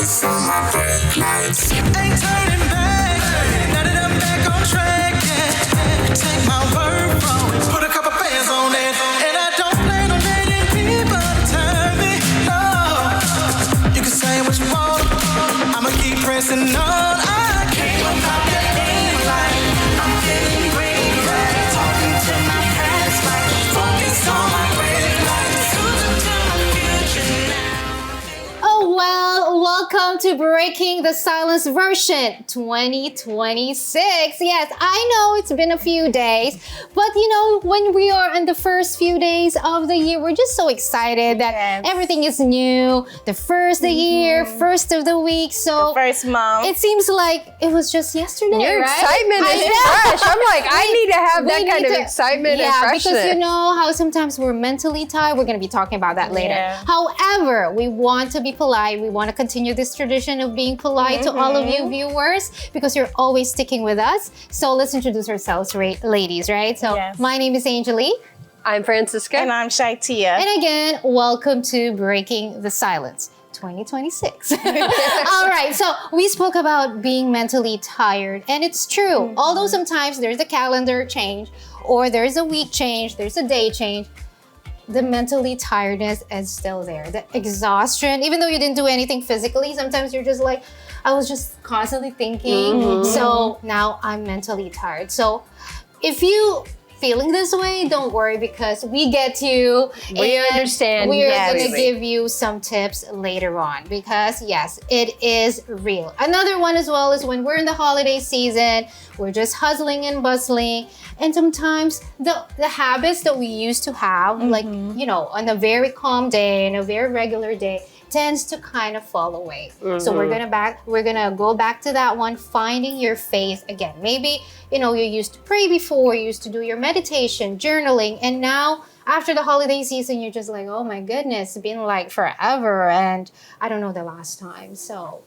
focus on my brake lights. Ain't turning back, now that I'm back on track, yeah. Take my word from it, put a couple bands on it, and I don't plan on letting people turn me, no. You can say what you want, I'ma keep pressing on. I came up out that dim light, I'm feeling green, right? Talking to my past life, focus on my brake lights. Cruising to my future now. Oh, well, welcome to Breaking the Silence version 2026. Yes, I know it's been a few days, but you know, when we are in the first few days of the year, we're just so excited that everything is new. The first of the year, first of the week. So the first month. It seems like it was just yesterday, Your right? excitement is fresh. I'm like, I need to have that kind of excitement and freshness. Because you know how sometimes we're mentally tired. We're going to be talking about that later. Yeah. However, we want to be polite. We want to continue this tradition of being polite to all of you viewers because you're always sticking with us. So let's introduce ourselves, ladies, right? So my name is Angelie. I'm Francisca. And I'm Shaitia. And again, welcome to Breaking the Silence 2026. All right, so we spoke about being mentally tired, and it's true. Although sometimes there's a calendar change, or there's a week change, there's a day change, the mentally tiredness is still there. The exhaustion, even though you didn't do anything physically, sometimes you're just like, I was just constantly thinking. So now I'm mentally tired. So if you feeling this way, don't worry because we get you. We understand. We're going to give you some tips later on because yes, it is real. Another one as well is when we're in the holiday season, we're just hustling and bustling. And sometimes the habits that we used to have, like, you know, on a very calm day, and a very regular day, tends to kind of fall away. So we're gonna go back to that one, finding your faith again. Maybe, you know, you used to pray before, you used to do your meditation, journaling, and now after the holiday season, you're just like, oh my goodness, it's been like forever, and I don't know the last time. So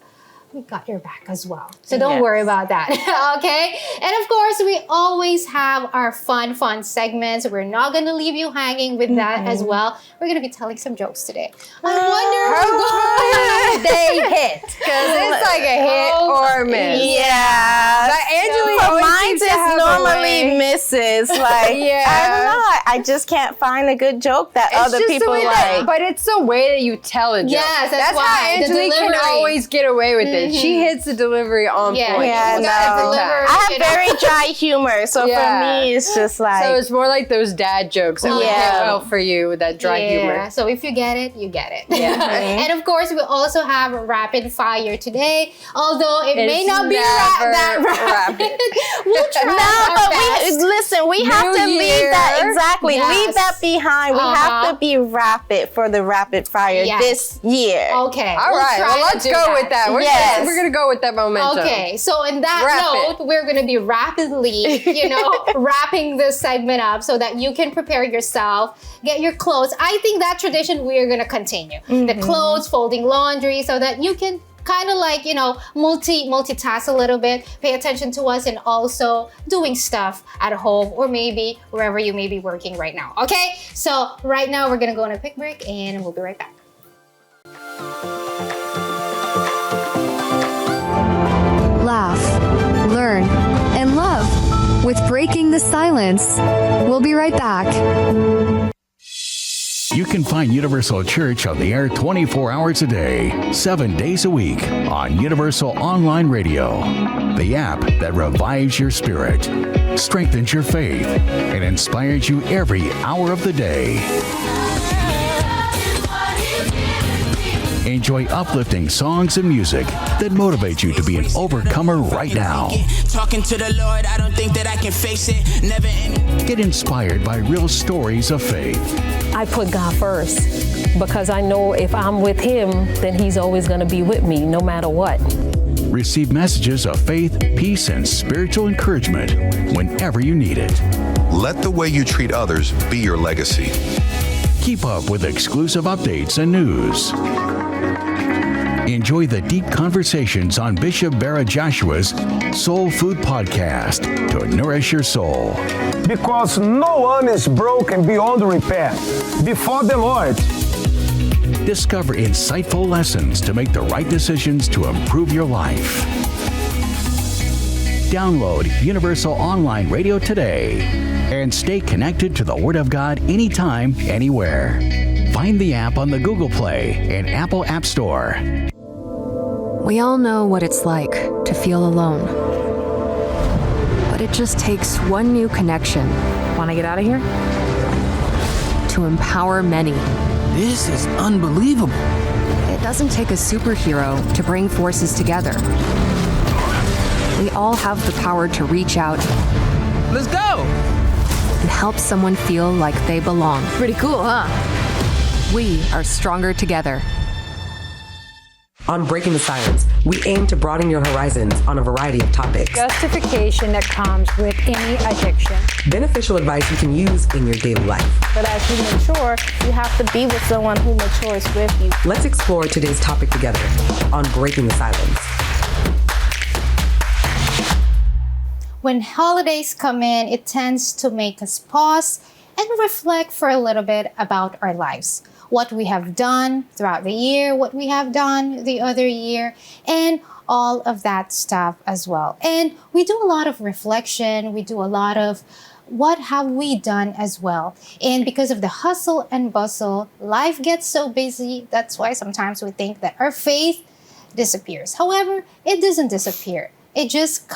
we got your back as well. So don't worry about that, okay? And of course, we always have our fun segments. We're not gonna leave you hanging with that as well. We're gonna be telling some jokes today. I wonder they hit, because it's like a hit or a miss. Yeah. But Angelie for always mine seems to just have a normally way. misses. Like, I don't know. I just can't find a good joke that It's other just people the way like. but it's the way that you tell a joke. Yes, that's how why. The Angelie can delivery. always get away with it. She hits the delivery on point. Yeah, Every no. time. I have very dry humor, so for me, it's just like. So it's more like those dad jokes that would hit well for you with that dry humor. So if you get it, you get it. And of course, we also have rapid fire today. Although it may not be that rapid. We'll try our best. Listen, we have to leave that, exactly. Yes. Leave that behind. We have to be rapid for the rapid fire this year. Okay. All right. Well, let's go with that. We're going to go with that momentum. Okay. So in that note, we're going to be rapidly, you know, wrapping this segment up so that you can prepare yourself, get your clothes. I think that tradition we are going to continue. The clothes, folding laundry, so that you can kind of like, you know, multitask a little bit, pay attention to us, and also doing stuff at home or maybe wherever you may be working right now. Okay, so right now we're gonna go on a quick break and we'll be right back. Laugh, learn, and love with Breaking the Silence. We'll be right back. You can find Universal Church on the air 24 hours a day, 7 days a week on Universal Online Radio, the app that revives your spirit, strengthens your faith, and inspires you every hour of the day. Enjoy uplifting songs and music that motivate you to be an overcomer right now. Talking to the Lord, I don't think that I can face it. Never ending. Get inspired by real stories of faith. I put God first because I know if I'm with Him, then He's always going to be with me no matter what. Receive messages of faith, peace, and spiritual encouragement whenever you need it. Let the way you treat others be your legacy. Keep up with exclusive updates and news. Enjoy the deep conversations on Bishop Bara Joshua's Soul Food Podcast to nourish your soul. Because no one is broken beyond repair before the Lord. Discover insightful lessons to make the right decisions to improve your life. Download Universal Online Radio today and stay connected to the Word of God anytime, anywhere. Find the app on the Google Play and Apple App Store. We all know what it's like to feel alone. But it just takes one new connection. Want to get out of here? To empower many. This is unbelievable. It doesn't take a superhero to bring forces together. We all have the power to reach out. Let's go! And help someone feel like they belong. Pretty cool, huh? We are stronger together. On Breaking the Silence, we aim to broaden your horizons on a variety of topics. Justification that comes with any addiction. Beneficial advice you can use in your daily life. But as you mature, you have to be with someone who matures with you. Let's explore today's topic together on Breaking the Silence. When holidays come in, it tends to make us pause and reflect for a little bit about our lives. What we have done throughout the year, what we have done the other year, and all of that stuff as well. And we do a lot of reflection. We do a lot of what have we done as well. And because of the hustle and bustle, life gets so busy. That's why sometimes we think that our faith disappears. However, it doesn't disappear. It just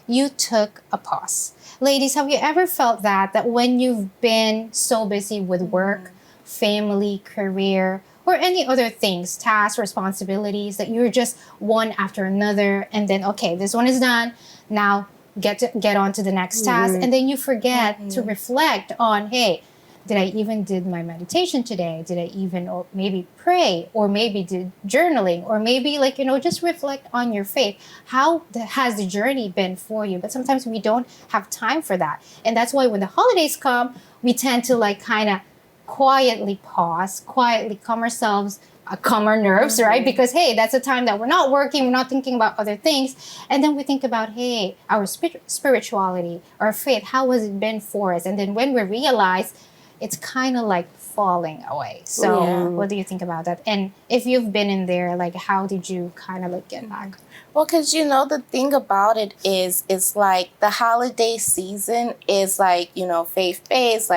you took a pause. Ladies, have you ever felt that when you've been so busy with work, family, career, or any other things, tasks, responsibilities, that you're just one after another, and then, okay, this one is done, now get on to the next task, and then you forget to reflect on, hey, did I even did my meditation today? Did I even or maybe pray, or maybe did journaling, or maybe just reflect on your faith. How has the journey been for you? But sometimes we don't have time for that. And that's why when the holidays come, we tend to quietly pause, quietly calm ourselves, calm our nerves, right? Because, hey, that's a time that we're not working, we're not thinking about other things. And then we think about, hey, our spirituality, our faith, how has it been for us? And then when we realize, it's falling away. So what do you think about that? And if you've been in there, how did you get back? Well, because, the thing about it is the holiday season is faith-based,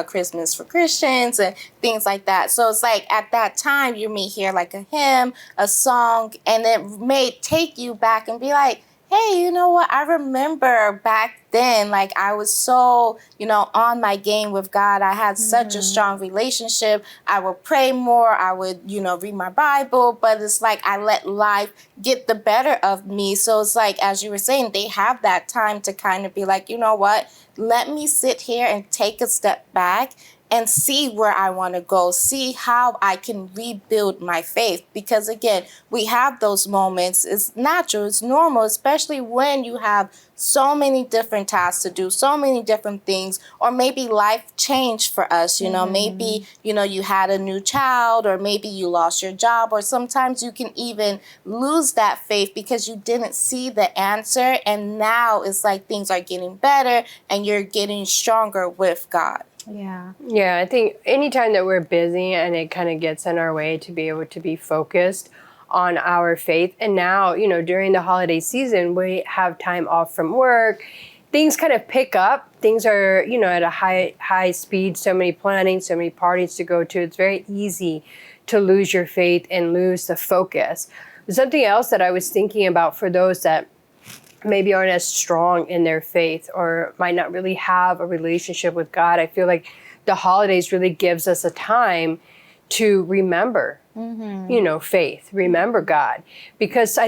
Christmas for Christians and things like that. So it's at that time you may hear a hymn, a song, and it may take you back and be like, hey, you know what? I remember back then, I was so, on my game with God. I had such a strong relationship. I would pray more. I would, read my Bible. But it's I let life get the better of me. So it's as you were saying, they have that time to be you know what? Let me sit here and take a step back and see where I want to go, see how I can rebuild my faith. Because again, we have those moments. It's natural, it's normal, especially when you have so many different tasks to do, so many different things, or maybe life changed for us, maybe, you had a new child, or maybe you lost your job, or sometimes you can even lose that faith because you didn't see the answer. And now it's things are getting better and you're getting stronger with God. Yeah, I think anytime that we're busy and it kind of gets in our way to be able to be focused on our faith. And now, during the holiday season, we have time off from work. Things kind of pick up. Things are, at a high speed. So many planning, so many parties to go to. It's very easy to lose your faith and lose the focus. Something else that I was thinking about for those that maybe aren't as strong in their faith or might not really have a relationship with God, I feel like the holidays really gives us a time to remember, faith, remember God. Because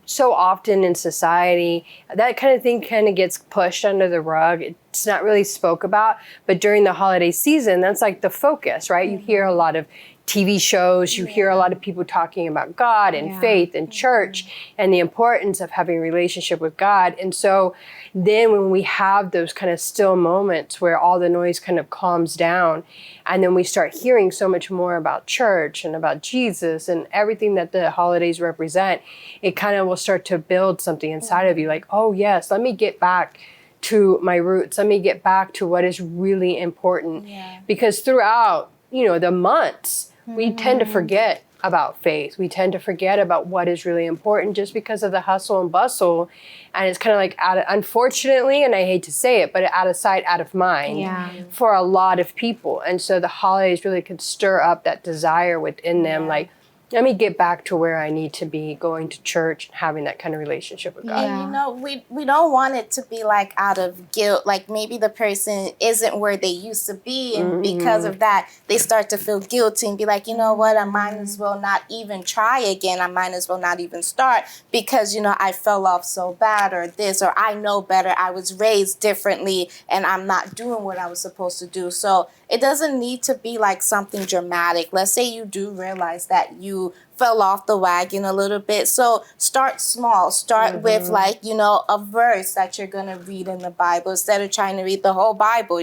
so often in society, that kind of thing kind of gets pushed under the rug. It's not really spoke about. But during the holiday season, that's the focus, right? You hear a lot of TV shows, you hear a lot of people talking about God and faith and church and the importance of having a relationship with God. And so then when we have those kind of still moments where all the noise kind of calms down, and then we start hearing so much more about church and about Jesus and everything that the holidays represent, it kind of will start to build something inside of you oh yes, let me get back to my roots. Let me get back to what is really important. Because throughout, the months, we tend to forget about faith. We tend to forget about what is really important just because of the hustle and bustle. And it's kind of like, unfortunately, and I hate to say it, but out of sight, out of mind for a lot of people. And so the holidays really could stir up that desire within them, like, let me get back to where I need to be, going to church, and having that kind of relationship with God. And we don't want it to be like out of guilt, like maybe the person isn't where they used to be, and because of that, they start to feel guilty and be like, you know what, I might as well not even try again. I might as well not even start because, I fell off so bad, or this, or I know better. I was raised differently and I'm not doing what I was supposed to do. So it doesn't need to be like something dramatic. Let's say you do realize that you fell off the wagon a little bit. So start small. Start with a verse that you're going to read in the Bible instead of trying to read the whole Bible,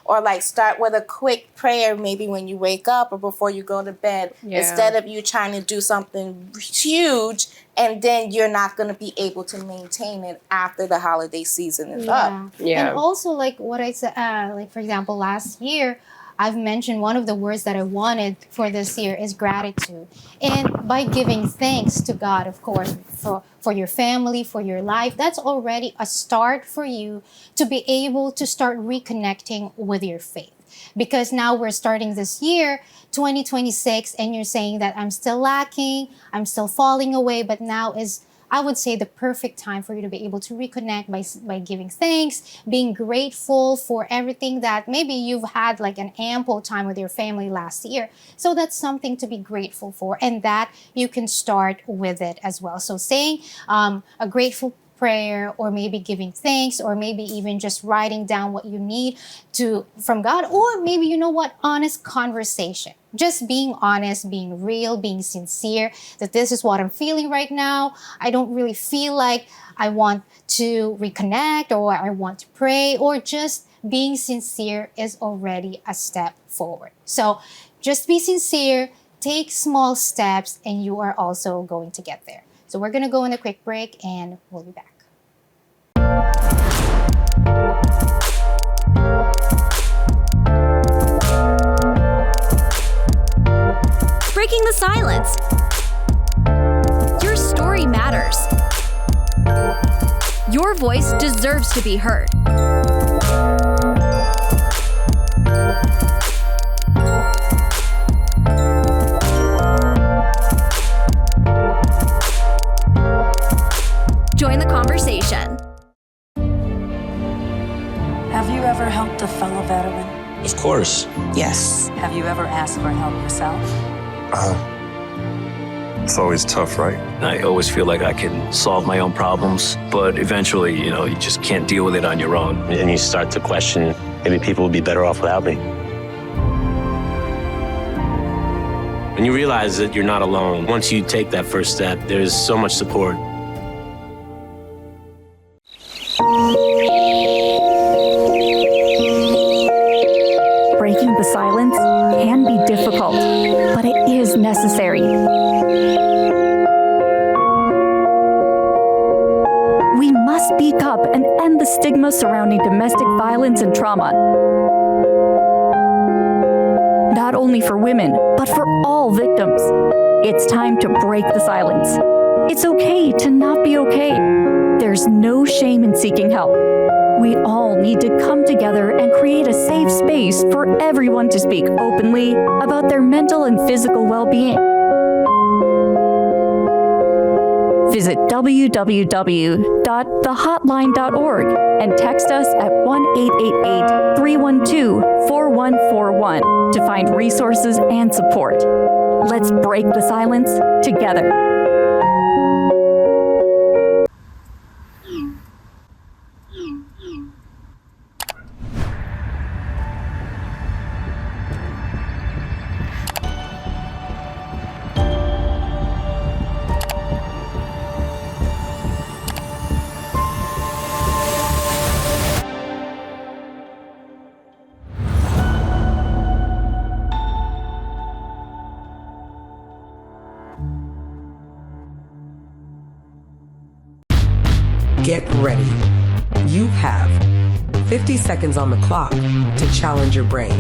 or start with a quick prayer maybe when you wake up or before you go to bed, instead of you trying to do something huge and then you're not going to be able to maintain it after the holiday season is up. And also, like what I said, for example, last year, I've mentioned one of the words that I wanted for this year is gratitude. And by giving thanks to God, of course, for your family, for your life, that's already a start for you to be able to start reconnecting with your faith. Because now we're starting this year, 2026, and you're saying that I'm still lacking, I'm still falling away, but now is, I would say, the perfect time for you to be able to reconnect by giving thanks, being grateful for everything that maybe you've had like an ample time with your family last year. So that's something to be grateful for, and that you can start with it as well. So saying a grateful prayer, or maybe giving thanks, or maybe even just writing down what you need from God, or maybe, honest conversation. Just being honest, being real, being sincere, that this is what I'm feeling right now. I don't really feel like I want to reconnect, or I want to pray, or just being sincere is already a step forward. So just be sincere, take small steps, and you are also going to get there. So we're going to go on a quick break and we'll be back. Breaking the silence. Your story matters. Your voice deserves to be heard. Join the conversation. Have you ever helped a fellow veteran? Of course. Yes. Have you ever asked for help yourself? It's always tough, right? I always feel like I can solve my own problems, but eventually, you just can't deal with it on your own. And you start to question, maybe people would be better off without me. When you realize that you're not alone, once you take that first step, there's so much support. Breaking the silence can be difficult, but it is necessary. We must speak up and end the stigma surrounding domestic violence and trauma. Not only for women, but for all victims. It's time to break the silence. It's okay to not be okay. There's no shame in seeking help. We all need to come together and create a safe space for everyone to speak openly about their mental and physical well-being. Visit www.thehotline.org and text us at 1-888-312-4141 to find resources and support. Let's break the silence together. Get ready. You have 50 seconds on the clock to challenge your brain.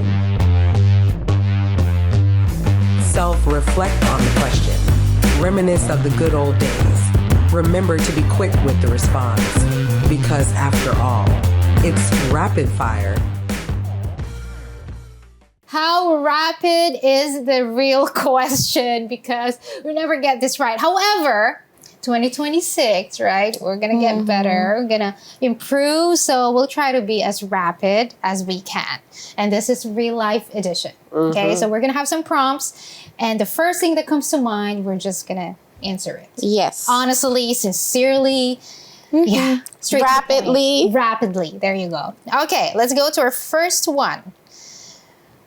Self-reflect on the question. Reminisce of the good old days. Remember to be quick with the response. Because after all, it's rapid fire. How rapid is the real question? Because we never get this right. However, 2026, right? We're going to get better. We're going to improve. So we'll try to be as rapid as we can. And this is real life edition. Okay, so we're going to have some prompts. And the first thing that comes to mind, we're just going to answer it. Yes. Honestly, sincerely. Yeah. Straight Rapidly. Rapidly. There you go. Okay, let's go to our first one.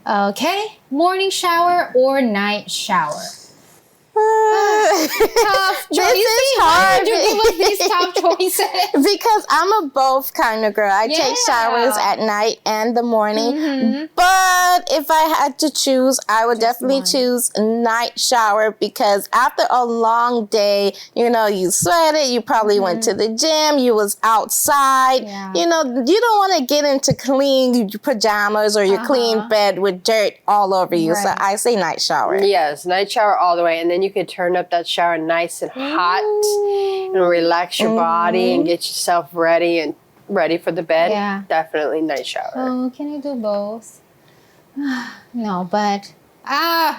Okay, morning shower or night shower? Tough choice. This is hard. Why did you give us these tough choices? Because I'm a both kind of girl. I take showers at night and the morning. But if I had to choose, I would definitely choose night shower because after a long day, you know, you sweated, you probably went to the gym, you was outside. You know, you don't want to get into clean pajamas or your clean bed with dirt all over you. So I say night shower. Yes, night shower all the way. And then you could turn up that shower nice and hot and relax your body and get yourself ready for the bed. Yeah. Definitely night shower. Oh, can I do both? No, but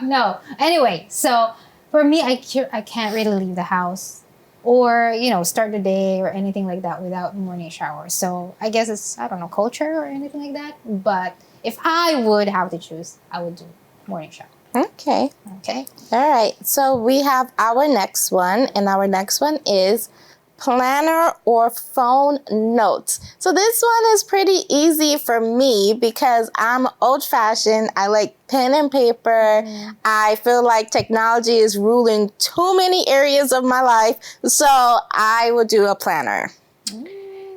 no. Anyway, so for me, I can't really leave the house or, you know, start the day or anything like that without morning shower. So I guess it's, I don't know, culture or anything like that. But if I would have to choose, I would do morning shower. Okay. Okay. All right. So we have our next one, and our next one is planner or phone notes. So this one is pretty easy for me because I'm old-fashioned. I like pen and paper. I feel like technology is ruling too many areas of my life, so I would do a planner.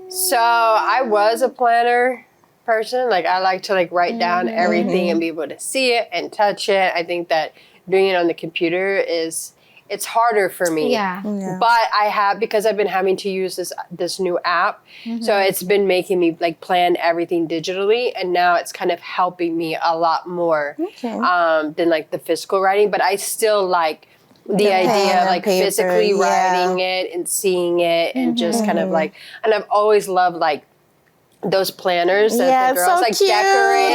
So I was a planner person. Like I like to write down everything and be able to see it and touch it. I think that doing it on the computer it's harder for me. But I have, because I've been having to use this new app, so it's been making me plan everything digitally, and now it's kind of helping me a lot more than the physical writing. But I still like the idea of physically writing it and seeing it and just kind of and I've always loved those planners that the girls so decorate.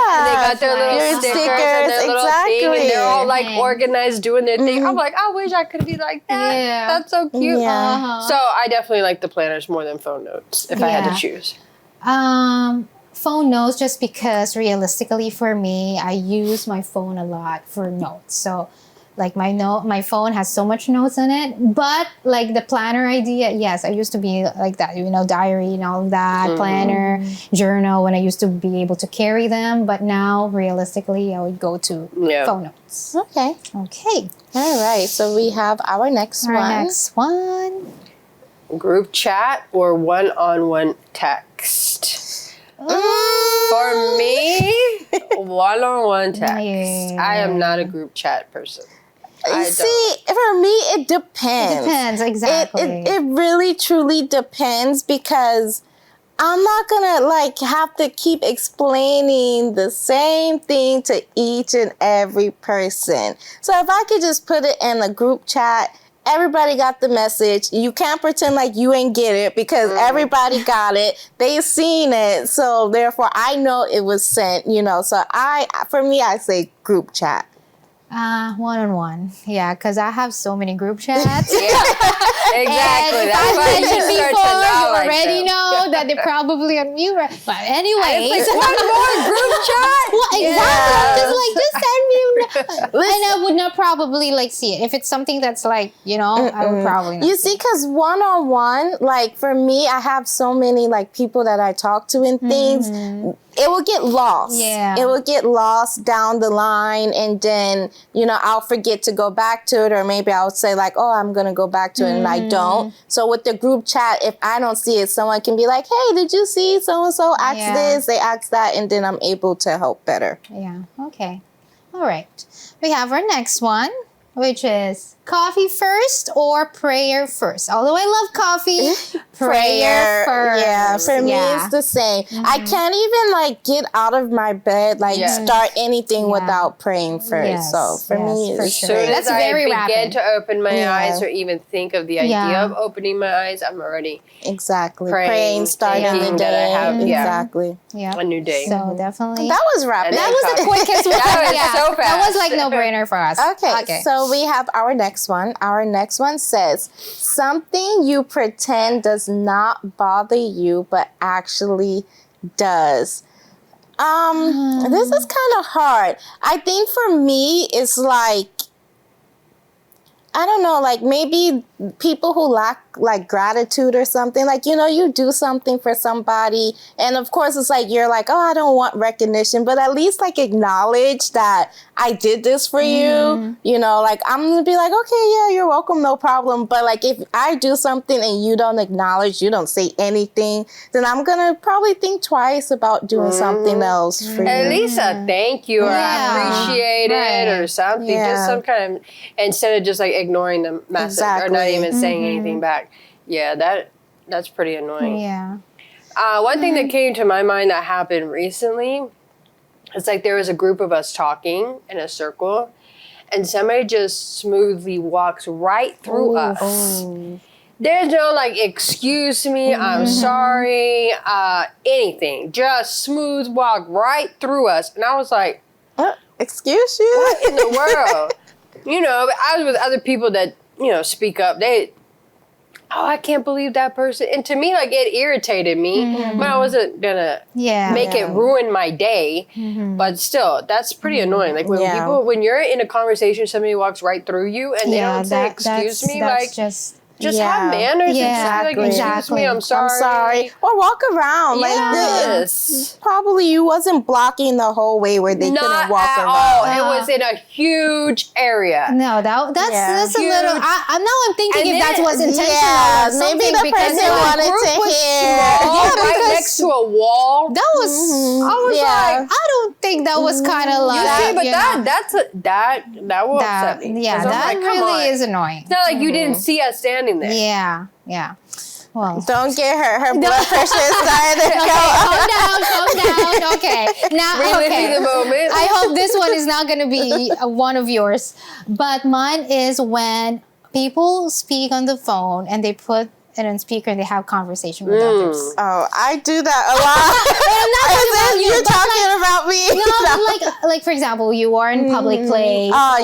And they got their little stickers and their little thing, and they're all organized doing their thing. I'm like, I wish I could be like that. That's so cute. So I definitely like the planners more than phone notes if I had to choose. Phone notes, just because realistically for me, I use my phone a lot for notes. So my phone has so much notes in it, but the planner idea, yes, I used to be like that, you know, diary and all of that, planner, journal, when I used to be able to carry them, but now realistically I would go to phone notes. Okay. All right, so we have our next one. Group chat or one-on-one text? For me, one-on-one text. I am not a group chat person. See, for me, it depends. It depends, exactly. It really, truly depends because I'm not gonna have to keep explaining the same thing to each and every person. So if I could just put it in a group chat, everybody got the message. You can't pretend like you ain't get it because everybody got it. They seen it. So therefore, I know it was sent, you know. So for me, I say group chat. One-on-one. Yeah, because I have so many group chats. Exactly. That's why you already know that they're probably on mute. But anyway, one more group chat. Well, exactly. Just send me. And I would not probably see it if it's something that's I would probably not. You see, because one-on-one, for me, I have so many people that I talk to and things. It will get lost. Yeah. It will get lost down the line, and then, I'll forget to go back to it, or maybe I'll say oh, I'm going to go back to it, and I don't. So with the group chat, if I don't see it, someone can be like, hey, did you see so-and-so ask this, they ask that, and then I'm able to help better. Yeah, okay. All right. We have our next one, which is Coffee first or prayer first? Although I love coffee, prayer first. Yeah, for me it's the same. I can't even like get out of my bed, like start anything without praying first. So for me, it's as soon as I begin rapid. to open my eyes or even think of the idea of opening my eyes, I'm already praying, starting the day. That I have, exactly. Yeah, a new day. So definitely. That was rapid. That was the quickest one. That was so fast. That was like no brainer for us. Okay, so we have our next one. Our next one says, something you pretend does not bother you, but actually does. This is kind of hard. I think for me, it's like, I don't know, like maybe people who lack like gratitude or something, like, you know, you do something for somebody and of course it's like, you're like, oh, I don't want recognition, but at least like acknowledge that I did this for you, you know, like I'm gonna be like, okay, yeah, you're welcome, no problem. But like if I do something and you don't acknowledge, you don't say anything, then I'm gonna probably think twice about doing something else for you. At least a thank you or I appreciate it or something. Just some kind of, instead of just like ignoring the message or not even saying anything back. Yeah, that's pretty annoying. Yeah. One thing that came to my mind that happened recently, it's like there was a group of us talking in a circle and somebody just smoothly walks right through us. There's no like, excuse me, I'm sorry, anything. Just smooth walk right through us. And I was like, excuse you? What in the world? You know, I was with other people that, you know, speak up. I can't believe that person. And to me, like, it irritated me, but I wasn't gonna make it ruin my day. But still, that's pretty annoying. Like when you're in a conversation, somebody walks right through you and they don't say, excuse me, like, just have manners and just be like, excuse me, I'm sorry. Or walk around. Yes. Like, probably you wasn't blocking the whole way where they couldn't walk around. Not at all. It was in a huge area. No, that's a little, now I'm thinking if that was intentional or something. Maybe the person wanted to hear. Right next to a wall. That was, I was like, I don't think that was kind of like. You see, but that will upset me. Yeah, that really is annoying. It's not like you didn't see us standing there. Yeah. Well, don't get her. Her blood pressure is starting to go. Calm down. Okay. Now, reliving the moment. I hope this one is not going to be one of yours. But mine is when people speak on the phone and they put it on speaker and they have conversation with others. Oh, I do that a lot. You're talking about me. No, like for example, you are in public place. Or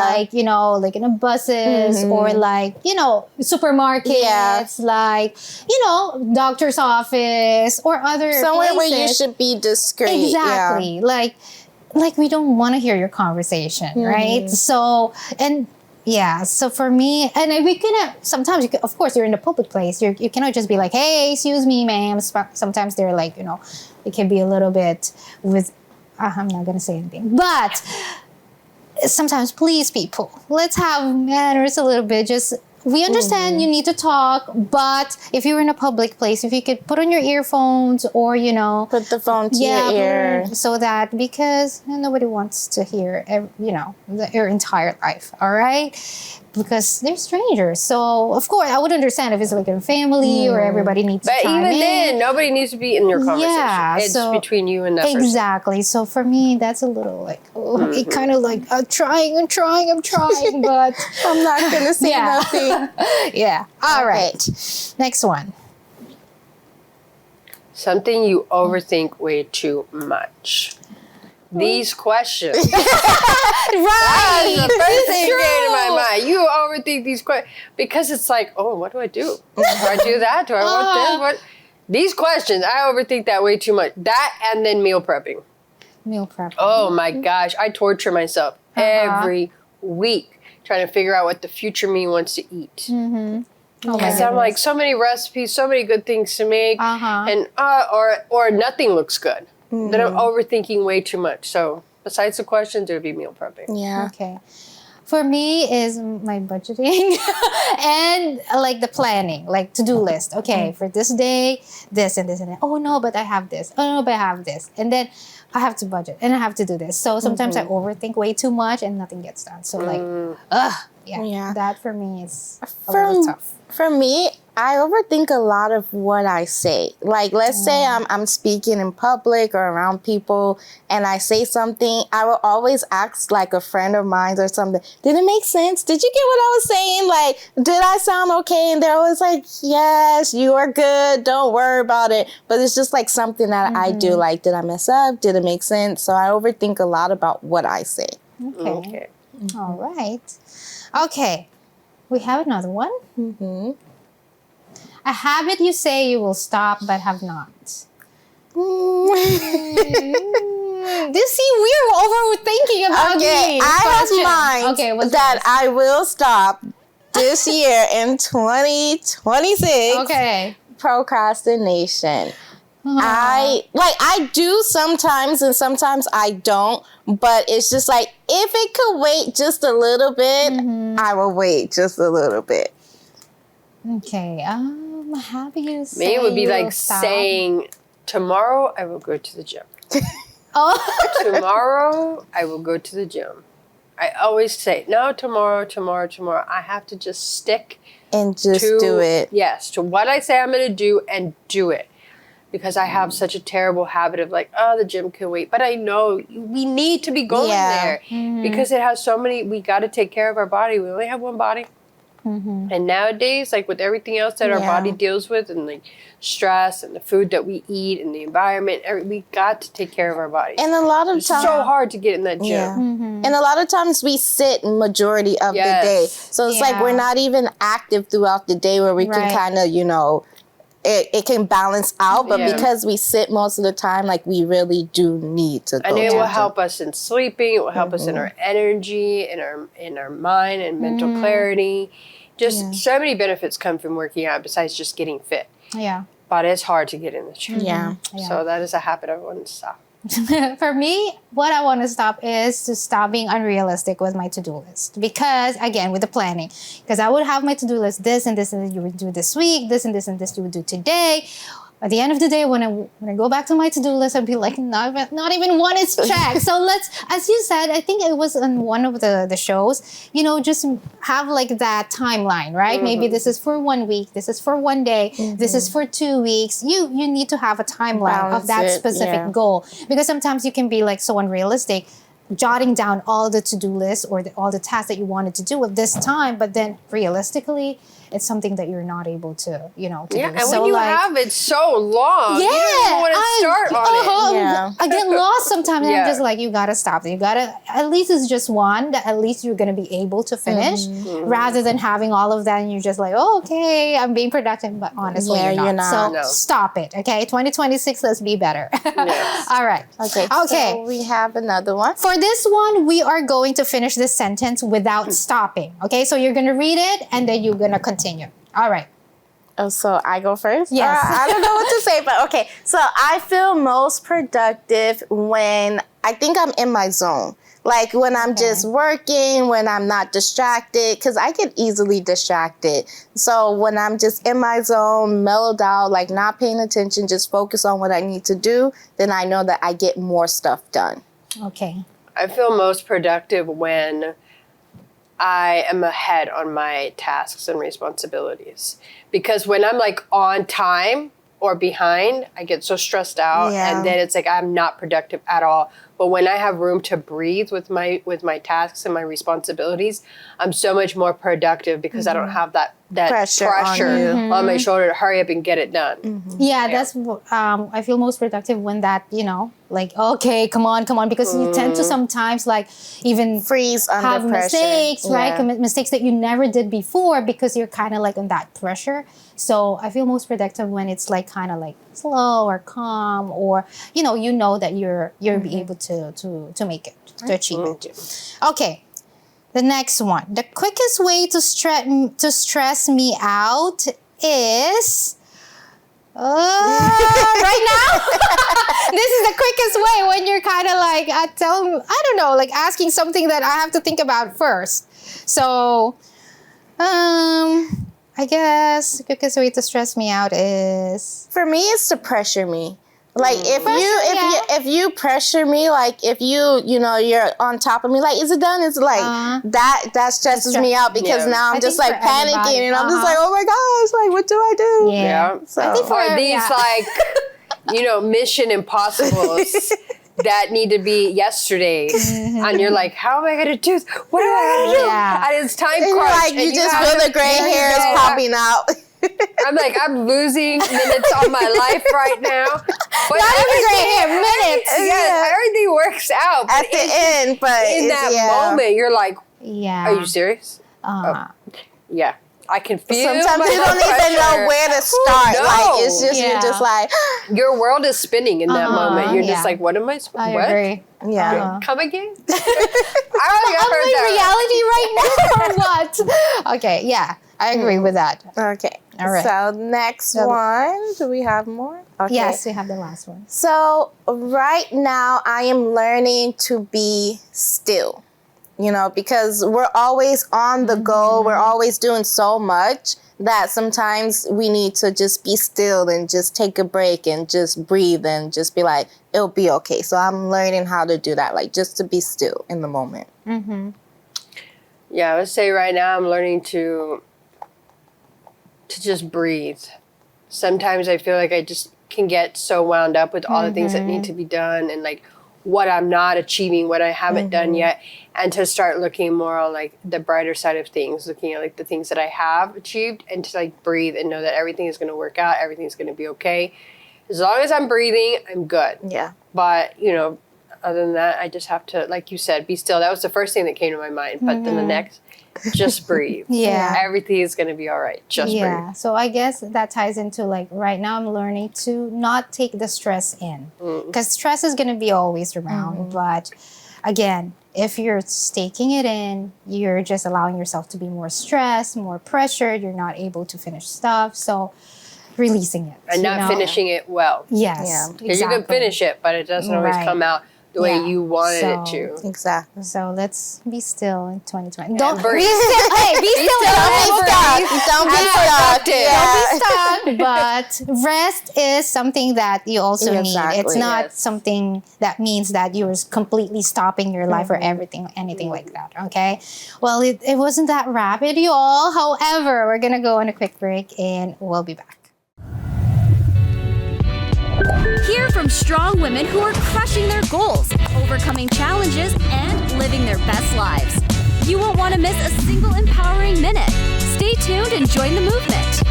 like, you know, like in a buses or like, you know, supermarkets, like, you know, doctor's office or other somewhere places. Where you should be discreet. Exactly. Like we don't want to hear your conversation, right? So, so for me, and we cannot, sometimes, of course, you're in a public place. You cannot just be like, hey, excuse me, ma'am. Sometimes they're like, you know, it can be a little bit with, I'm not going to say anything. But sometimes, please, people, let's have manners a little bit. Just, we understand you need to talk, but if you're in a public place, if you could put on your earphones or, you know. Put the phone to your ear. So that, because nobody wants to hear, you know, your entire life, all right? Because they're strangers. So, of course, I would understand if it's like a family or everybody needs to chime in. But even then, nobody needs to be in your conversation. Yeah, it's between you and that person. Exactly. So for me, that's a little like, it kind of like, I'm trying, but I'm not going to say nothing. Yeah. All right. Next one. Something you overthink way too much. These questions. Right. That's the first thing that came to my mind. You overthink these questions. Because it's like, oh, what do I do? Do I do that? Do I want this? What? These questions, I overthink that way too much. That and then meal prepping. Meal prepping. Oh my gosh. I torture myself every week trying to figure out what the future me wants to eat. Because I'm like, so many recipes, so many good things to make. And or nothing looks good. That I'm overthinking way too much. So besides the questions, it would be meal prepping. Yeah. Okay. For me is my budgeting and like the planning, like to-do list. Okay, for this day, this and this and that. Oh no, but I have this. Oh no, but I have this. And then I have to budget and I have to do this. So sometimes I overthink way too much and nothing gets done. So that for me is a little tough. For me, I overthink a lot of what I say. Like, let's say I'm speaking in public or around people and I say something, I will always ask like a friend of mine or something, did it make sense? Did you get what I was saying? Like, did I sound okay? And they're always like, yes, you are good. Don't worry about it. But it's just like something that I do. Like, did I mess up? Did it make sense? So I overthink a lot about what I say. Okay. All right. Okay. We have another one. A habit you say you will stop but have not. You see, we're overthinking about Okay, these I questions. have mine Okay, what's that yours? I will stop this year in 2026. Okay. Procrastination. I do sometimes and sometimes I don't, but it's just like if it could wait just a little bit, I will wait just a little bit. Okay. How do you say Me, it would be you will like stop? saying, tomorrow I will go to the gym. Tomorrow I will go to the gym. I always say, no, tomorrow. I have to just stick and just do it. Yes, to what I say I'm going to do and do it. Because I have such a terrible habit of like, oh, the gym can wait. But I know we need to be going there because it has so many, we got to take care of our body. We only have one body. And nowadays, like with everything else that our body deals with and like stress and the food that we eat and the environment, we got to take care of our bodies. And a lot of it's times, so hard to get in that gym. And a lot of times we sit majority of the day. So it's like we're not even active throughout the day where we can kind of, you know, it can balance out, but because we sit most of the time, like we really do need to go. And it will help us in sleeping. It will help us in our energy, in our mind and mental clarity. Just so many benefits come from working out besides just getting fit. Yeah. But it's hard to get in the gym. Yeah. So that is a habit I want to stop. For me, what I want to stop is to stop being unrealistic with my to-do list. Because, again, with the planning. Because I would have my to-do list, this and this and this you would do this week, this and this and this you would do today. At the end of the day, when I go back to my to-do list, I'd be like, not even one is checked. So let's, as you said, I think it was on one of the shows, you know, just have like that timeline, right? Maybe this is for 1 week, this is for 1 day, this is for 2 weeks. You need to have a timeline of that specific goal. Because sometimes you can be like so unrealistic, jotting down all the to-do lists or all the tasks that you wanted to do at this time, but then realistically, it's something that you're not able to, you know, to do. And so when you have it so long, you don't even want to start on it. I get lost sometimes and I'm just like, you gotta stop. You gotta, at least it's just one that at least you're gonna be able to finish rather than having all of that and you're just like, oh, okay, I'm being productive, but honestly you're not. So stop it, okay? 2026, let's be better. All right. Okay. So we have another one. For this one, we are going to finish this sentence without stopping, okay? So you're gonna read it and then you're gonna continue. All right. Oh, so I go first? Yes. I don't know what to say, but okay. So I feel most productive when I think I'm in my zone. Like when I'm just working, when I'm not distracted, because I get easily distracted. So when I'm just in my zone, mellowed out, like not paying attention, just focus on what I need to do, then I know that I get more stuff done. Okay. I feel most productive when I am ahead on my tasks and responsibilities. Because when I'm like on time or behind, I get so stressed out and then it's like I'm not productive at all. But when I have room to breathe with my tasks and my responsibilities, I'm so much more productive because I don't have that pressure on my shoulder to hurry up and get it done. Yeah, that's I feel most productive when that, you know, like, okay, come on, because you tend to sometimes like even freeze under have pressure. Mistakes, right? Commit mistakes that you never did before because you're kind of like on that pressure. So I feel most productive when it's like kind of like slow or calm or, you know that you're be able to make it, to achieve it. Okay. The next one. The quickest way to stress me out is right now. This is the quickest way when you're kind of like I don't know, like asking something that I have to think about first. So, I guess the quickest way to stress me out is, for me, it's to pressure me. Like if you pressure me, like if you're on top of me, like, is it done? It's like that stresses me out, because now I'm just like panicking, and I'm just like, oh my gosh, like, what do I do? Yeah. So I think for these like, Mission Impossibles that need to be yesterday, and you're like, how am I gonna do this? What am I gonna do? Yeah. And it's time and crunch. like, you just feel the gray hairs popping out. I'm like, I'm losing minutes on my life right now. But not even gray hair, minutes. Yeah, everything works out. At the end, but in that moment, you're like, yeah. Are you serious? Yeah. I can feel sometimes you don't even know where to start. No. Like, it's just, you're just like, your world is spinning in that moment. You're just like, what am I supposed to do? I agree. Yeah. Come again? reality right now or what? Okay, yeah, I agree with that. Okay. All right. So next one, do we have more? Okay. Yes, we have the last one. So right now I am learning to be still, because we're always on the go. We're always doing so much that sometimes we need to just be still and just take a break and just breathe and just be like, it'll be okay. So I'm learning how to do that, like just to be still in the moment. Mm-hmm. Yeah, I would say right now I'm learning to just breathe. Sometimes I feel like I just can get so wound up with all the things that need to be done, and like what I'm not achieving, what I haven't done yet, and to start looking more on like the brighter side of things, looking at like the things that I have achieved, and to like breathe and know that everything is going to work out, everything's going to be okay. As long as I'm breathing, I'm good. Yeah. But, other than that, I just have to, like you said, be still. That was the first thing that came to my mind. But then the next, just breathe. Yeah. Everything is going to be all right. Just breathe. So I guess that ties into like right now I'm learning to not take the stress in, because stress is going to be always around. But again, if you're taking it in, you're just allowing yourself to be more stressed, more pressured. You're not able to finish stuff. So releasing it. And not finishing it well. Yes. Yeah. Because you can finish it, but it doesn't always come out the way you wanted it to. Exactly. So let's be still in 2020. Don't be still. Hey, be still. Don't be stuck. Don't be stuck. But rest is something that you also need. It's not something that means that you're completely stopping your life or anything like that. Okay. Well, it wasn't that rapid, you all. However, we're gonna go on a quick break and we'll be back. Hear from strong women who are crushing their goals, overcoming challenges, and living their best lives. You won't want to miss a single empowering minute. Stay tuned and join the movement.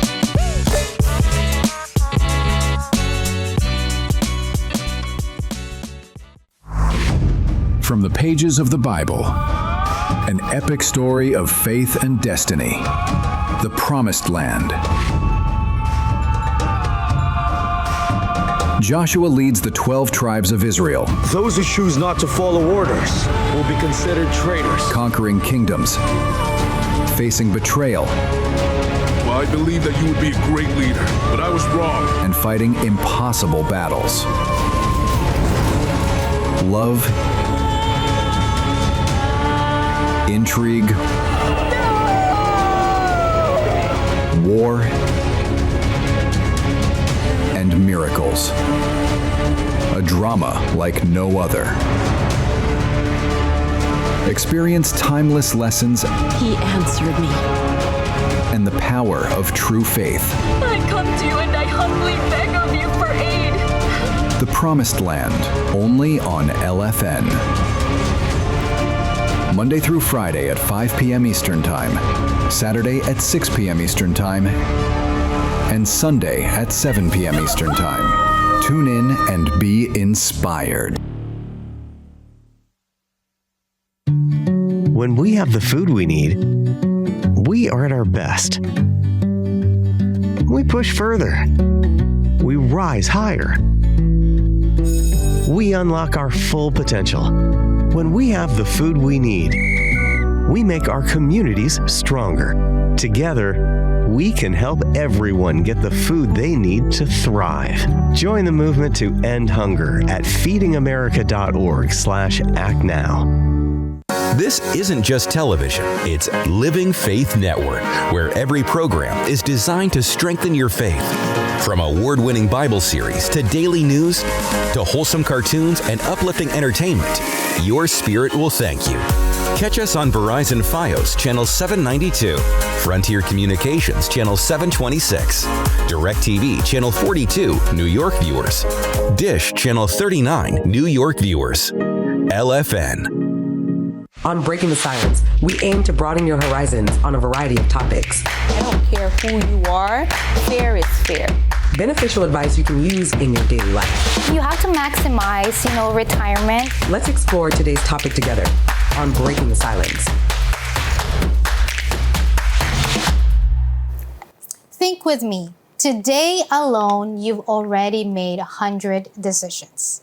From the pages of the Bible, an epic story of faith and destiny. The Promised Land. Joshua leads the 12 tribes of Israel. Those who choose not to follow orders will be considered traitors. Conquering kingdoms, facing betrayal. Well, I believe that you would be a great leader, but I was wrong. And fighting impossible battles. Love, intrigue, war, and miracles. A drama like no other. Experience timeless lessons. He answered me. And the power of true faith. I come to you and I humbly beg of you for aid. The Promised Land, only on LFN. Monday through Friday at 5 p.m. Eastern Time, Saturday at 6 p.m. Eastern Time, and Sunday at 7 p.m. Eastern Time. Tune in and be inspired. When we have the food we need, we are at our best. We push further. We rise higher. We unlock our full potential. When we have the food we need, we make our communities stronger. Together, we can help everyone get the food they need to thrive. Join the movement to end hunger at feedingamerica.org/actnow. This isn't just television, it's Living Faith Network, where every program is designed to strengthen your faith. From award-winning Bible series to daily news to wholesome cartoons and uplifting entertainment, your spirit will thank you. Catch us on Verizon Fios Channel 792, Frontier Communications Channel 726, DirecTV Channel 42, New York viewers, Dish Channel 39, New York viewers, LFN. On Breaking the Silence, we aim to broaden your horizons on a variety of topics. I don't care who you are, fair is fair. Beneficial advice you can use in your daily life. You have to maximize, retirement. Let's explore today's topic together on Breaking the Silence. Think with me. Today alone, you've already made 100 decisions.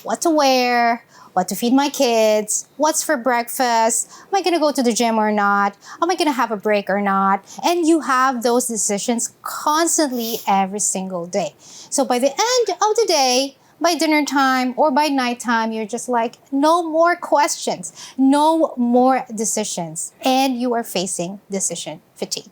What to wear, what to feed my kids, what's for breakfast, am I gonna go to the gym or not, am I gonna have a break or not, and you have those decisions constantly every single day. So by the end of the day, by dinner time or by nighttime, you're just like, no more questions, no more decisions, and you are facing decision fatigue.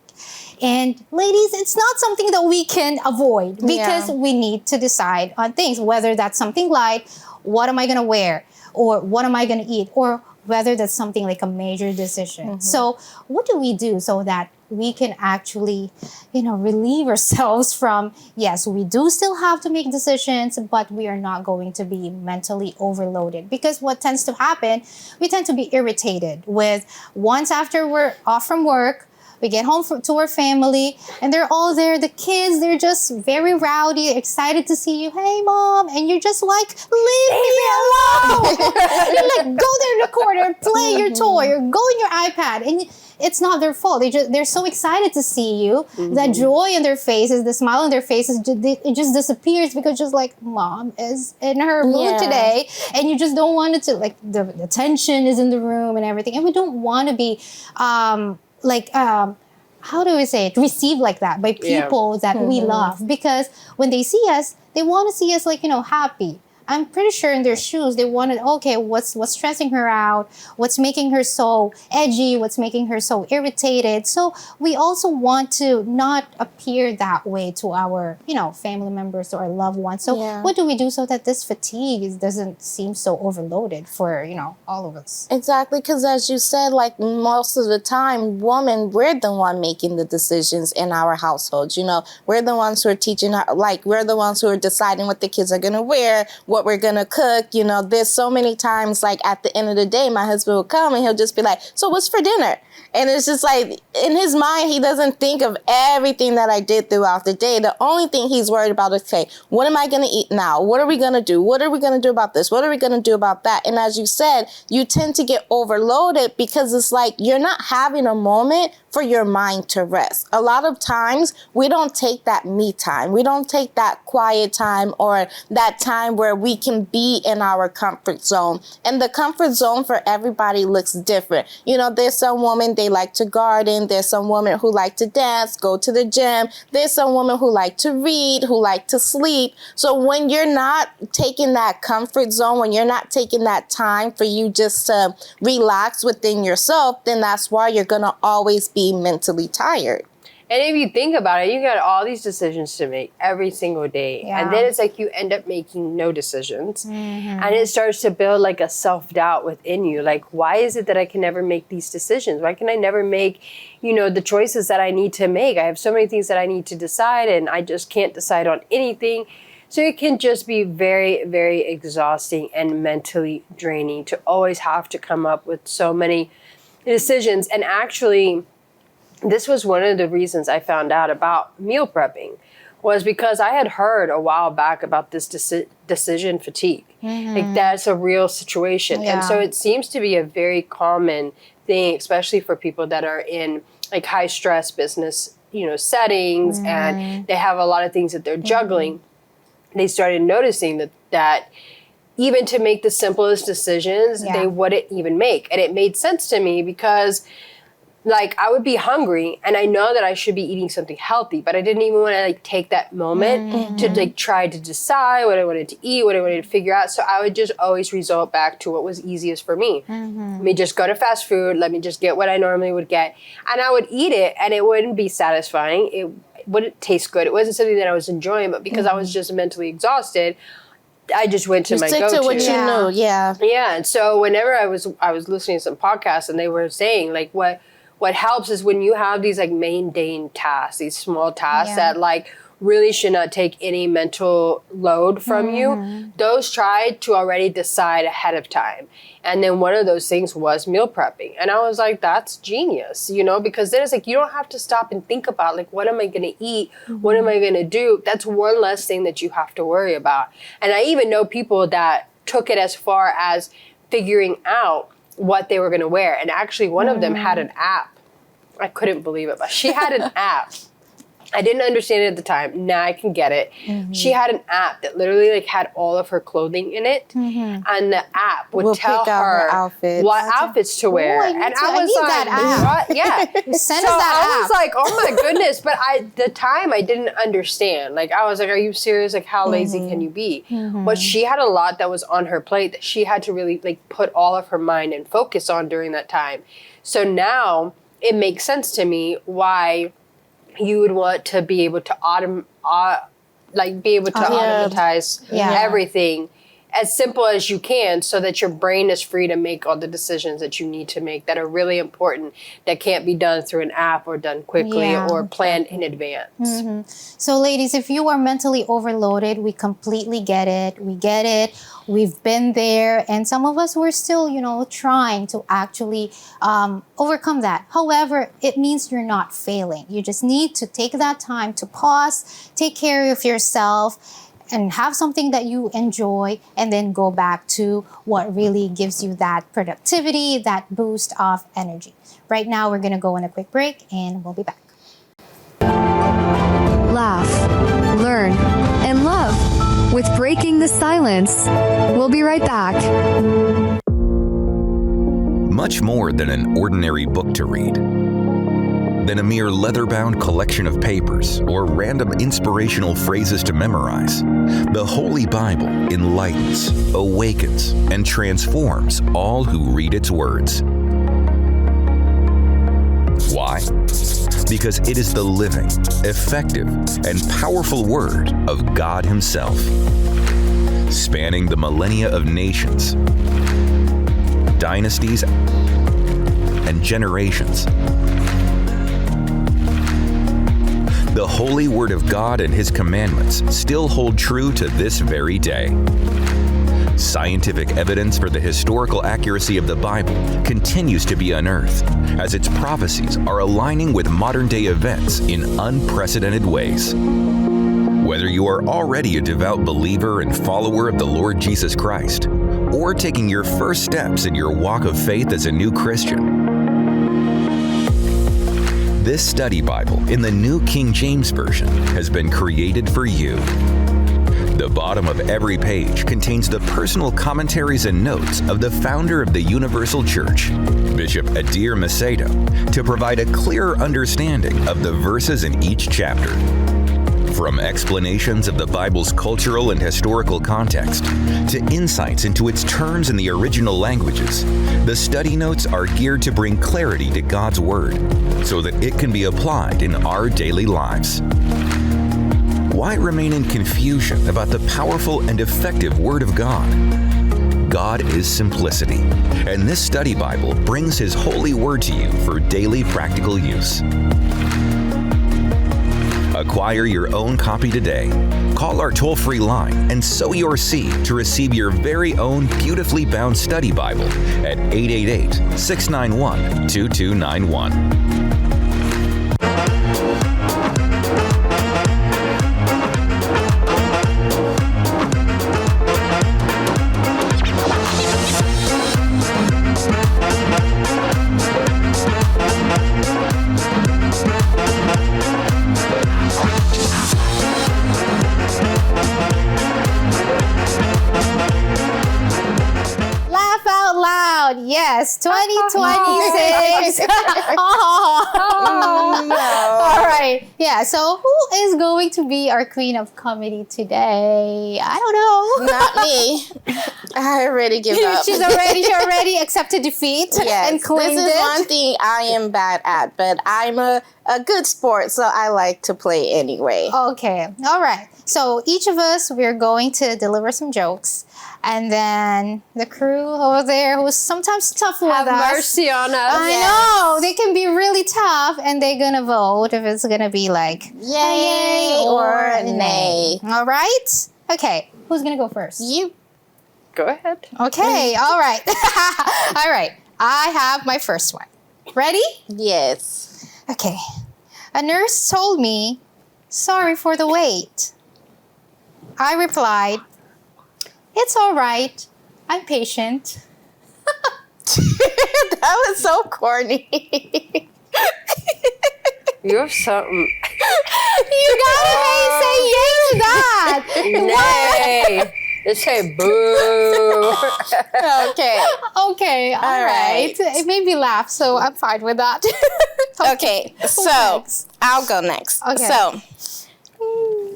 And ladies, it's not something that we can avoid because we need to decide on things, whether that's something like, what am I gonna wear? Or what am I going to eat? Or whether that's something like a major decision. So what do we do so that we can actually, relieve ourselves from, yes, we do still have to make decisions, but we are not going to be mentally overloaded. Because what tends to happen, we tend to be irritated with once after we're off from work, we get home to our family, and they're all there. The kids, they're just very rowdy, excited to see you. Hey, Mom. And you're just like, leave me alone. You're like, go there in the corner, play your toy, or go in your iPad. And it's not their fault. They're so excited to see you. That joy in their faces, the smile on their faces, it just disappears because just like, Mom is in her mood today. And you just don't want it to, like, the tension is in the room and everything. And we don't want to be, how do we say it, received like that by people that we love, because when they see us, they want to see us like, happy. I'm pretty sure in their shoes, they wanted, okay, what's stressing her out? What's making her so edgy? What's making her so irritated? So we also want to not appear that way to our, family members or our loved ones. So what do we do so that this fatigue doesn't seem so overloaded for, all of us? Exactly, because as you said, like most of the time, women, we're the one making the decisions in our households. We're the ones who are teaching, we're the ones who are deciding what the kids are going to wear, what we're gonna cook. There's so many times, like at the end of the day, my husband will come and he'll just be like, so what's for dinner? And it's just like, in his mind, he doesn't think of everything that I did throughout the day. The only thing he's worried about is, okay, what am I going to eat now? What are we going to do? What are we going to do about this? What are we going to do about that? And as you said, you tend to get overloaded because it's like you're not having a moment for your mind to rest. A lot of times, we don't take that me time. We don't take that quiet time or that time where we can be in our comfort zone. And the comfort zone for everybody looks different. There's some women, they like to garden. There's some women who like to dance, go to the gym. There's some women who like to read, who like to sleep. So when you're not taking that comfort zone, when you're not taking that time for you just to relax within yourself, then that's why you're going to always be mentally tired. And if you think about it, you got all these decisions to make every single day. Yeah. And then it's like you end up making no decisions. And it starts to build like a self-doubt within you. Like, why is it that I can never make these decisions? Why can I never make, the choices that I need to make? I have so many things that I need to decide and I just can't decide on anything. So it can just be very, very exhausting and mentally draining to always have to come up with so many decisions. And actually, this was one of the reasons I found out about meal prepping, was because I had heard a while back about this decision fatigue. Like, that's a real situation. And so it seems to be a very common thing, especially for people that are in like high stress business, settings, and they have a lot of things that they're juggling. They started noticing that even to make the simplest decisions, they wouldn't even make. And it made sense to me because like I would be hungry and I know that I should be eating something healthy, but I didn't even want to like take that moment to like try to decide what I wanted to eat, what I wanted to figure out. So I would just always resort back to what was easiest for me. Let me just go to fast food. Let me just get what I normally would get. And I would eat it and it wouldn't be satisfying. It wouldn't taste good. It wasn't something that I was enjoying, but because I was just mentally exhausted, I just went to my go-to. To what you know, Yeah, and so whenever I was listening to some podcasts and they were saying like what helps is when you have these like mundane tasks, these small tasks that like really should not take any mental load from you. Those try to already decide ahead of time. And then one of those things was meal prepping. And I was like, that's genius, you know, because then it's like, you don't have to stop and think about like, what am I going to eat? What am I going to do? That's one less thing that you have to worry about. And I even know people that took it as far as figuring out what they were going to wear. And actually one of them had an app. I couldn't believe it, but she had an app. I didn't understand it at the time. Now I can get it. She had an app that literally like had all of her clothing in it, and the app would tell her what outfits to wear. And I was like, "What? Yeah." Send us that I was like, "Oh my goodness!" But at the time, I didn't understand. Like, I was like, "Are you serious? Like, how lazy can you be?" But she had a lot that was on her plate that she had to really like put all of her mind and focus on during that time. So now it makes sense to me why you would want to be able to automatize everything as simple as you can so that your brain is free to make all the decisions that you need to make that are really important, that can't be done through an app or done quickly or planned in advance. So ladies, if you are mentally overloaded, we completely get it. We get it. We've been there. And some of us were still, you know, trying to actually overcome that. However, it means you're not failing. You just need to take that time to pause, take care of yourself, and have something that you enjoy, and then go back to what really gives you that productivity, that boost of energy. Right now, we're gonna go on a quick break and we'll be back. Laugh, learn, and love with Breaking the Silence. We'll be right back. Much more than an ordinary book to read, than a mere leather-bound collection of papers or random inspirational phrases to memorize, the Holy Bible enlightens, awakens, and transforms all who read its words. Why? Because it is the living, effective, and powerful Word of God Himself, spanning the millennia of nations, dynasties, and generations. The holy Word of God and His commandments still hold true to this very day. Scientific evidence for the historical accuracy of the Bible continues to be unearthed, as its prophecies are aligning with modern-day events in unprecedented ways. Whether you are already a devout believer and follower of the Lord Jesus Christ, or taking your first steps in your walk of faith as a new Christian, this study Bible in the New King James Version has been created for you. The bottom of every page contains the personal commentaries and notes of the founder of the Universal Church, Bishop Adair Macedo, to provide a clearer understanding of the verses in each chapter. From explanations of the Bible's cultural and historical context to insights into its terms in the original languages, the study notes are geared to bring clarity to God's Word so that it can be applied in our daily lives. Why remain in confusion about the powerful and effective Word of God? God is simplicity, and this study Bible brings His holy Word to you for daily practical use. Acquire your own copy today. Call our toll-free line and sow your seed to receive your very own beautifully bound study Bible at 888-691-2291. Yes, 2026. All right. Yeah, so who is going to be our queen of comedy today? I don't know. Not me. I already give up. She already accepted defeat and claimed this is it. one thing I am bad at, but I'm a good sport, so I like to play anyway. Okay. All right. So each of us, we're going to deliver some jokes. And then the crew over there, who's sometimes tough with us. Have mercy on us. I know. They can be really tough, and they're going to vote if it's going to be like yay or nay. All right? Okay. Who's going to go first? You. Go ahead. Okay. All right. All right. I have my first one. Ready? Yes. Okay. A nurse told me, "Sorry for the wait." I replied, "It's all right. I'm patient." That was so corny. You're something. You gotta say yay to that. Nay. Just say boo. Okay. Okay. All right. It made me laugh, so I'm fine with that. Okay. So I'll go next. Okay. So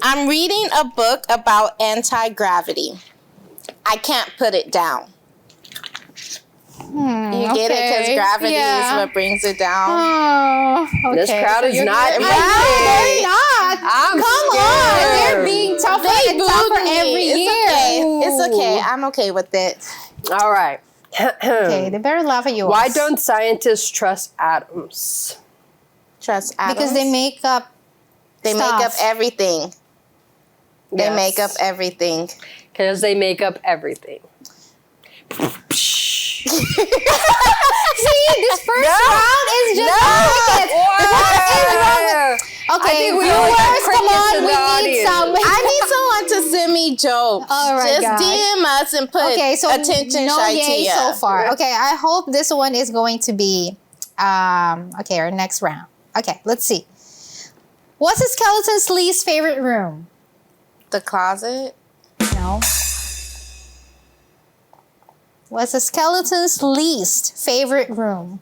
I'm reading a book about anti-gravity. I can't put it down. You get it? Because gravity is what brings it down. Oh, okay. This crowd is not They're easy. not. I'm Come scared. on. They're being tougher and tougher every year. It's okay. I'm okay with it. All right. Okay, they better laugh at you. Why don't scientists trust atoms? Trust atoms? Because they make up They make up everything. They Yes. make up everything. Because they make up everything. See, this first round is just crickets. What is wrong with... Okay, viewers, come on, we need some. I need someone to send me jokes. Oh my Just gosh. DM us and put attention no yay Shaitia. so far. Okay, I hope this one is going to be okay, our next round. Okay, let's see. What's a skeleton's least favorite room? The closet? No. What's a skeleton's least favorite room?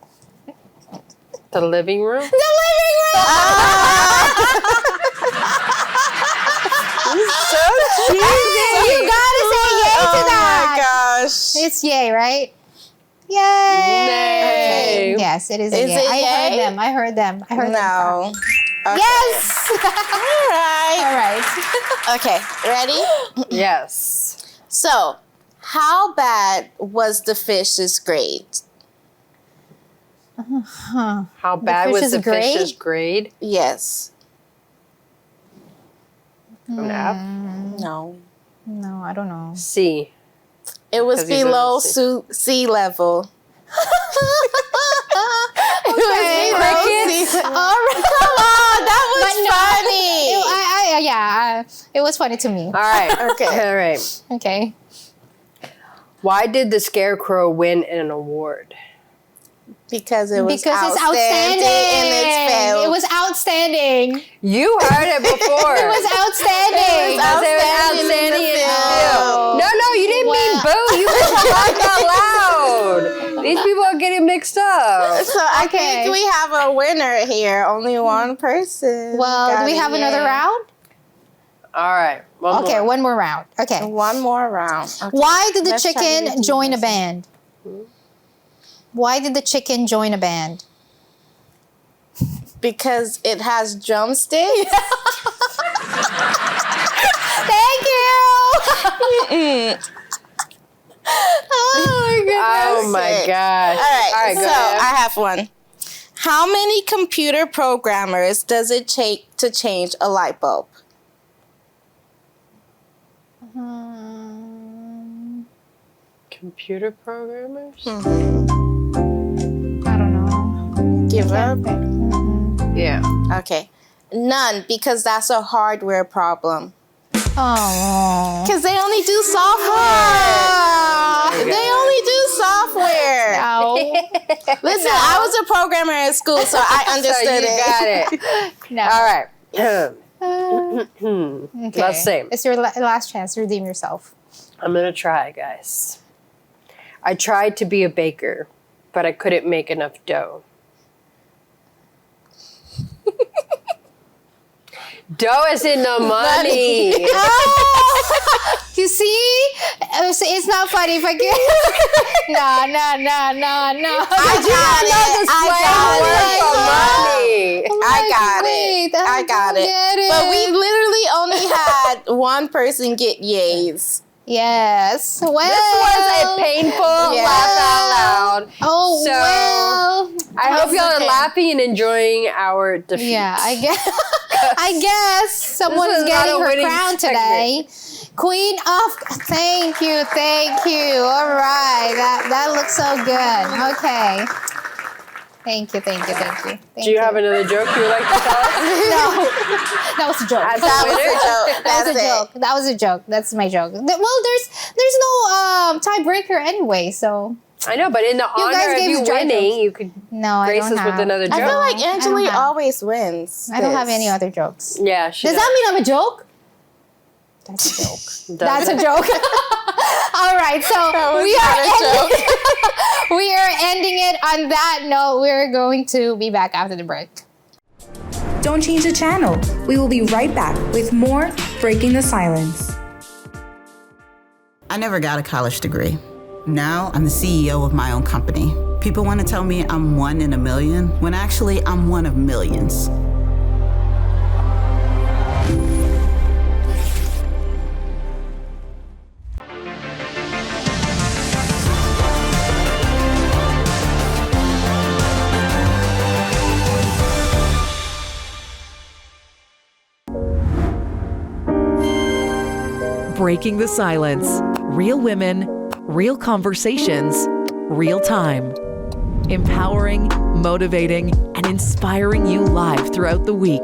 The living room? The living room! So cheesy! You gotta say yay to that! Oh my gosh. It's yay, right? Yay! Nay. Yes, it is a Is yay. it I yay? heard them. I heard them. No. Okay. Yes! All right. All right. Okay, ready? Yes. So, how bad was the fish's grade? How bad was the grade? fish's grade? Yes. An F? No. No, I don't know. C. It was 'Cause he's below in the sea level. Okay. Crickets? All right. Come on, that was funny. It was funny to me. All right. Okay. All right. Okay. Why did the Scarecrow win an award? Because it was Because it's outstanding. in its field. It was outstanding. You heard it before. It was outstanding. It was outstanding in the field. No, you didn't mean boo. You just laughed out loud. These people are getting mixed up. So I think we have a winner here. Only one person. Well, do we have another round? All right. One more round. Okay. One more round. Okay. Why did the Let's try to chicken do join a this. band? Why did the chicken join a band? Because it has drumsticks. Thank you. Oh my gosh. All right, go so ahead. I have one. How many computer programmers does it take to change a light bulb? Computer programmers? I don't know. Give up? Yeah. Okay. None, because that's a hardware problem. Oh. Because they only do software. They only do software. No. Listen, I was a programmer at school, so I understood So you got it. No. All right. Okay. Let's see. It's your last chance to redeem yourself. I'm going to try, guys. I tried to be a baker, but I couldn't make enough dough. Dough is in the money. You see? It's not funny if I get... No. I got it. But we literally only had one person get yays. Yes. Well, this was a painful laugh out loud. Oh, so, well. I hope y'all are laughing and enjoying our defeat. Yeah, I guess someone is getting her crown today. Queen of... Thank you. All right. That looks so good. Okay. Thank you. Do you have another joke you would like to tell us? No. That was a joke. That was a joke. That's my joke. Well, there's no tiebreaker anyway, so... I know, but in the honor of you winning, you could grace us with another joke. I feel like Angeli always wins. I don't have any other jokes. Yeah, she does. That mean I'm a joke? That's a joke. That's a joke. All right, so we are ending it on that note. We're going to be back after the break. Don't change the channel. We will be right back with more Breaking the Silence. I never got a college degree. Now I'm the CEO of my own company. People want to tell me I'm one in a million, when actually I'm one of millions. Breaking the Silence. Real women, real conversations, real time. Empowering, motivating, and inspiring you live throughout the week.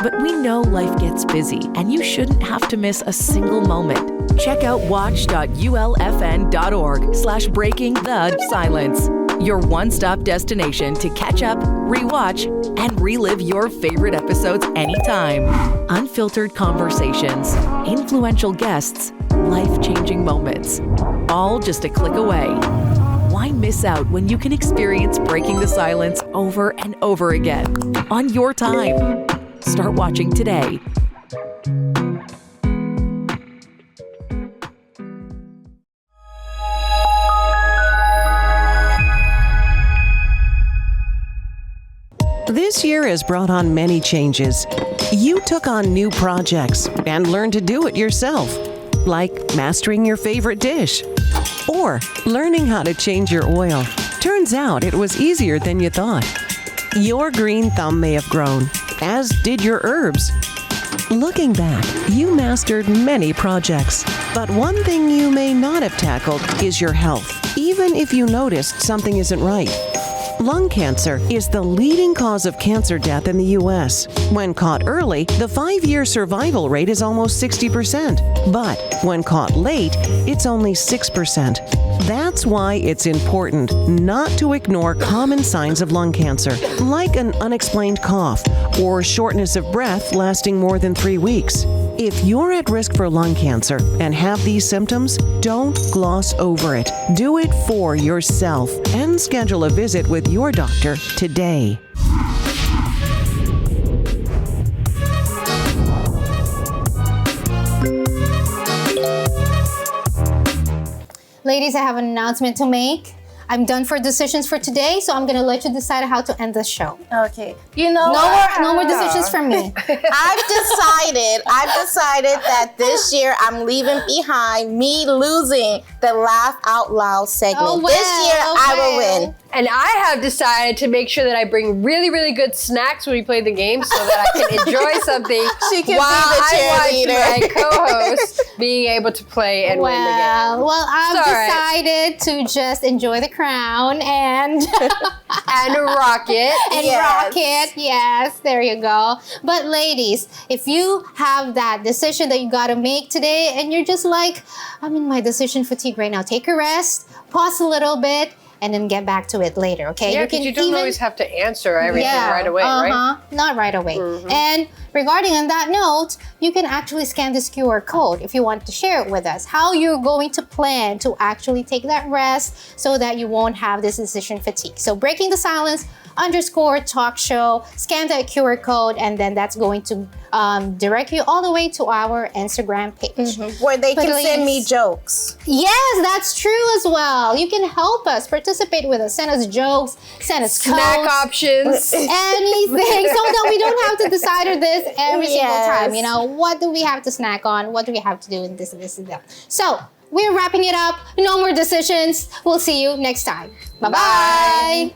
But we know life gets busy, and you shouldn't have to miss a single moment. Check out watch.ulfn.org/breaking-the-silence. Your one-stop destination to catch up, rewatch, and relive your favorite episodes anytime. Unfiltered conversations, influential guests, life-changing moments. All just a click away. Why miss out when you can experience Breaking the Silence over and over again on your time? Start watching today. This year has brought on many changes. You took on new projects and learned to do it yourself, like mastering your favorite dish or learning how to change your oil. Turns out it was easier than you thought. Your green thumb may have grown, as did your herbs. Looking back, you mastered many projects, but one thing you may not have tackled is your health, even if you noticed something isn't right. Lung cancer is the leading cause of cancer death in the U.S. When caught early, the 5-year survival rate is almost 60%. But when caught late, it's only 6%. That's why it's important not to ignore common signs of lung cancer, like an unexplained cough or shortness of breath lasting more than 3 weeks. If you're at risk for lung cancer and have these symptoms, don't gloss over it. Do it for yourself and schedule a visit with your doctor today. Ladies, I have an announcement to make. I'm done for decisions for today, so I'm gonna let you decide how to end the show. Okay. You know, no more decisions from me. I've decided that this year I'm leaving behind me losing the Laugh Out Loud segment. This year I will win. And I have decided to make sure that I bring really, really good snacks when we play the game so that I can enjoy something she can while be the cheerleader. I watch my co-host being able to play and win the game. Well, I've decided to just enjoy the crown and rock it. Rock it. Yes, there you go. But ladies, if you have that decision that you got to make today and you're just like, I'm in my decision fatigue right now, take a rest, pause a little bit, and then get back to it later, okay? Yeah, because you don't always have to answer everything right away, right? Not right away. And regarding on that note, you can actually scan this QR code if you want to share it with us, how you're going to plan to actually take that rest so that you won't have this decision fatigue. So Breaking the Silence _talk show, scan that QR code, and then that's going to direct you all the way to our Instagram page. Where they can send me jokes. Yes, that's true as well. You can help us, participate with us, send us jokes, send us snack codes, options, anything, so that we don't have to decide this every single time. You know, what do we have to snack on? What do we have to do in this and this and that? So we're wrapping it up. No more decisions. We'll see you next time. Bye-bye.